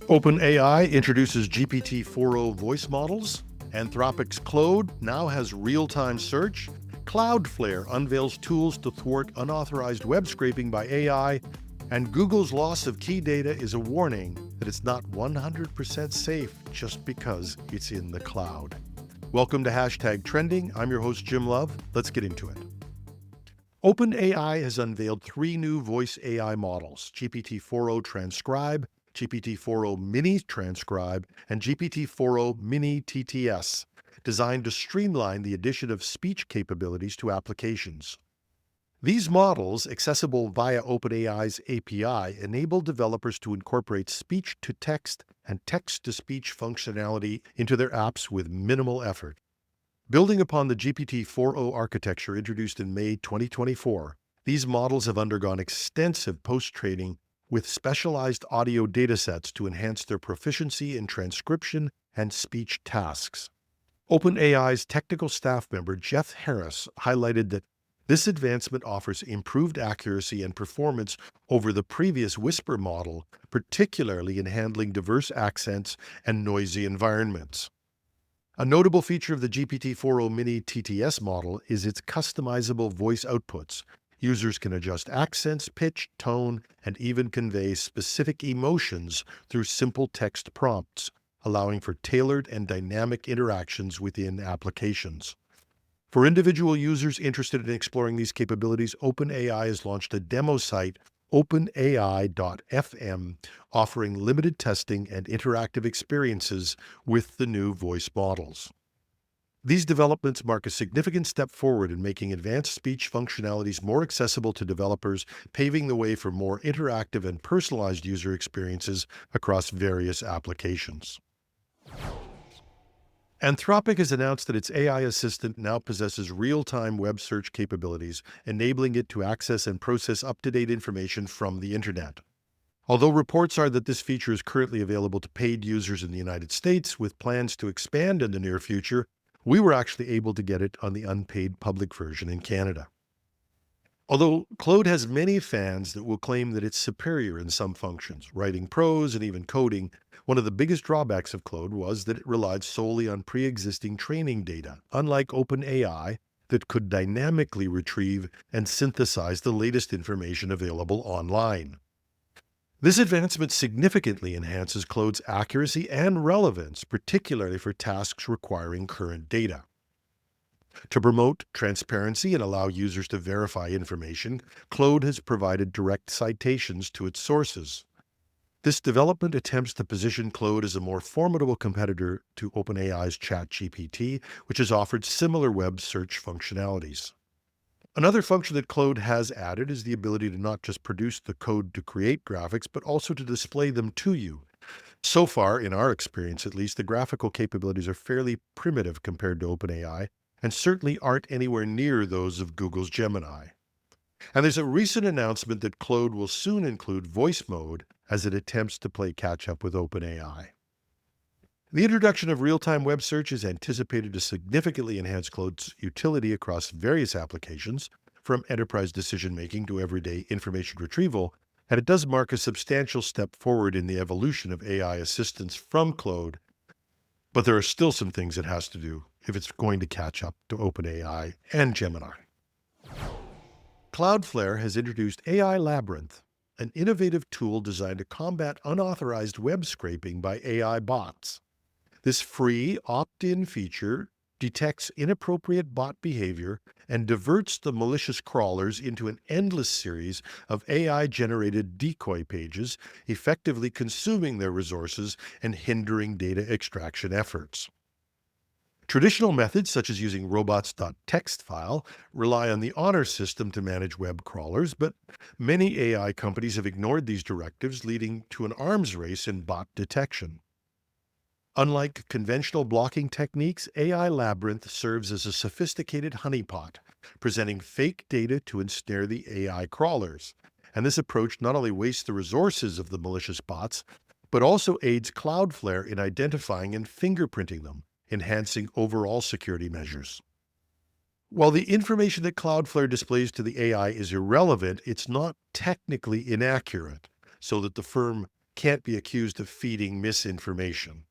OpenAI introduces GPT-4o voice models. Anthropic's Claude now has real-time search. CloudFlare unveils tools to thwart unauthorized web scraping by AI. And Google's loss of key data is a warning that it's not 100% safe just because it's in the cloud. Welcome to #Trending. I'm your host, Jim Love. Let's get into it. OpenAI has unveiled 3 new voice AI models: GPT-4o Transcribe, GPT-4o Mini Transcribe, and GPT-4o Mini TTS, designed to streamline the addition of speech capabilities to applications. These models, accessible via OpenAI's API, enable developers to incorporate speech-to-text and text-to-speech functionality into their apps with minimal effort. Building upon the GPT-4o architecture introduced in May 2024, these models have undergone extensive post-training with specialized audio datasets to enhance their proficiency in transcription and speech tasks. OpenAI's technical staff member Jeff Harris highlighted that this advancement offers improved accuracy and performance over the previous Whisper model, particularly in handling diverse accents and noisy environments. A notable feature of the GPT-4o Mini TTS model is its customizable voice outputs. Users can adjust accents, pitch, tone, and even convey specific emotions through simple text prompts, allowing for tailored and dynamic interactions within applications. For individual users interested in exploring these capabilities, OpenAI has launched a demo site, openai.fm, offering limited testing and interactive experiences with the new voice models. These developments mark a significant step forward in making advanced speech functionalities more accessible to developers, paving the way for more interactive and personalized user experiences across various applications. Anthropic has announced that its AI assistant now possesses real-time web search capabilities, enabling it to access and process up-to-date information from the internet. Although reports are that this feature is currently available to paid users in the United States, with plans to expand in the near future, we were actually able to get it on the unpaid public version in Canada. Although Claude has many fans that will claim that it's superior in some functions, writing prose and even coding, one of the biggest drawbacks of Claude was that it relied solely on pre-existing training data, unlike OpenAI, that could dynamically retrieve and synthesize the latest information available online. This advancement significantly enhances Claude's accuracy and relevance, particularly for tasks requiring current data. To promote transparency and allow users to verify information, Claude has provided direct citations to its sources. This development attempts to position Claude as a more formidable competitor to OpenAI's ChatGPT, which has offered similar web search functionalities. Another function that Claude has added is the ability to not just produce the code to create graphics, but also to display them to you. So far, in our experience at least, the graphical capabilities are fairly primitive compared to OpenAI, and certainly aren't anywhere near those of Google's Gemini. And there's a recent announcement that Claude will soon include voice mode as it attempts to play catch-up with OpenAI. The introduction of real-time web search is anticipated to significantly enhance Claude's utility across various applications, from enterprise decision-making to everyday information retrieval, and it does mark a substantial step forward in the evolution of AI assistance from Claude. But there are still some things it has to do if it's going to catch up to OpenAI and Gemini. CloudFlare has introduced AI Labyrinth, an innovative tool designed to combat unauthorized web scraping by AI bots. This free opt-in feature detects inappropriate bot behavior and diverts the malicious crawlers into an endless series of AI-generated decoy pages, effectively consuming their resources and hindering data extraction efforts. Traditional methods, such as using robots.txt file, rely on the honor system to manage web crawlers, but many AI companies have ignored these directives, leading to an arms race in bot detection. Unlike conventional blocking techniques, AI Labyrinth serves as a sophisticated honeypot, presenting fake data to ensnare the AI crawlers. And this approach not only wastes the resources of the malicious bots, but also aids CloudFlare in identifying and fingerprinting them, enhancing overall security measures. While the information that CloudFlare displays to the AI is irrelevant, it's not technically inaccurate, so that the firm can't be accused of feeding misinformation.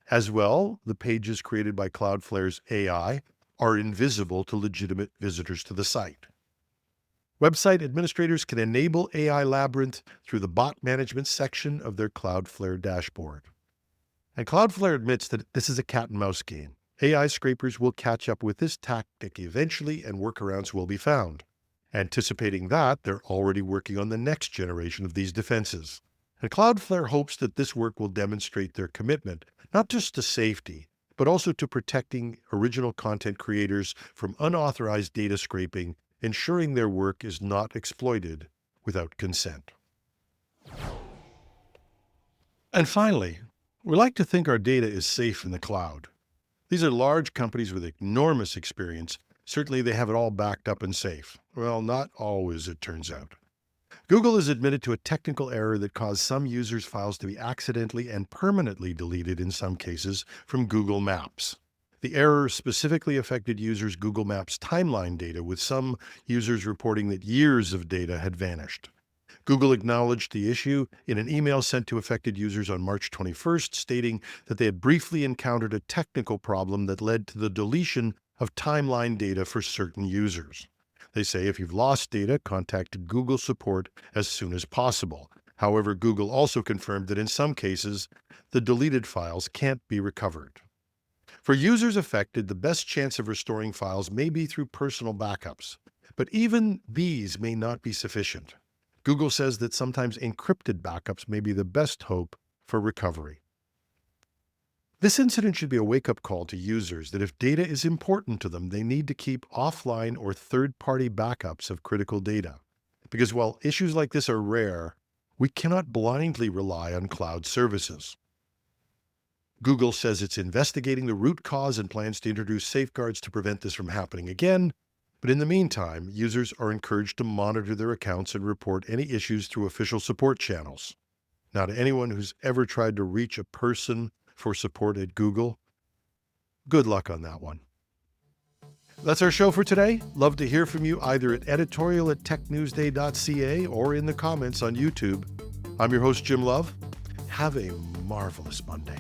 As well, the pages created by CloudFlare's AI are invisible to legitimate visitors to the site. Website administrators can enable AI Labyrinth through the bot management section of their Cloudflare dashboard. And Cloudflare admits that this is a cat-and-mouse game. AI scrapers will catch up with this tactic eventually, and workarounds will be found. Anticipating that, they're already working on the next generation of these defenses. And Cloudflare hopes that this work will demonstrate their commitment, not just to safety, but also to protecting original content creators from unauthorized data scraping, ensuring their work is not exploited without consent. And finally, we like to think our data is safe in the cloud. These are large companies with enormous experience. Certainly they have it all backed up and safe. Well, not always, it turns out. Google has admitted to a technical error that caused some users' files to be accidentally and permanently deleted in some cases from Google Maps. The error specifically affected users' Google Maps timeline data, with some users reporting that years of data had vanished. Google acknowledged the issue in an email sent to affected users on March 21st, stating that they had briefly encountered a technical problem that led to the deletion of timeline data for certain users. They say if you've lost data, contact Google support as soon as possible. However, Google also confirmed that in some cases, the deleted files can't be recovered. For users affected, the best chance of restoring files may be through personal backups, but even these may not be sufficient. Google says that sometimes encrypted backups may be the best hope for recovery. This incident should be a wake-up call to users that if data is important to them, they need to keep offline or third-party backups of critical data. Because while issues like this are rare, we cannot blindly rely on cloud services. Google says it's investigating the root cause and plans to introduce safeguards to prevent this from happening again. But in the meantime, users are encouraged to monitor their accounts and report any issues through official support channels. Now, to anyone who's ever tried to reach a person for support at Google, good luck on that one. That's our show for today. Love to hear from you either at editorial@technewsday.ca or in the comments on YouTube. I'm your host, Jim Love. Have a marvelous Monday.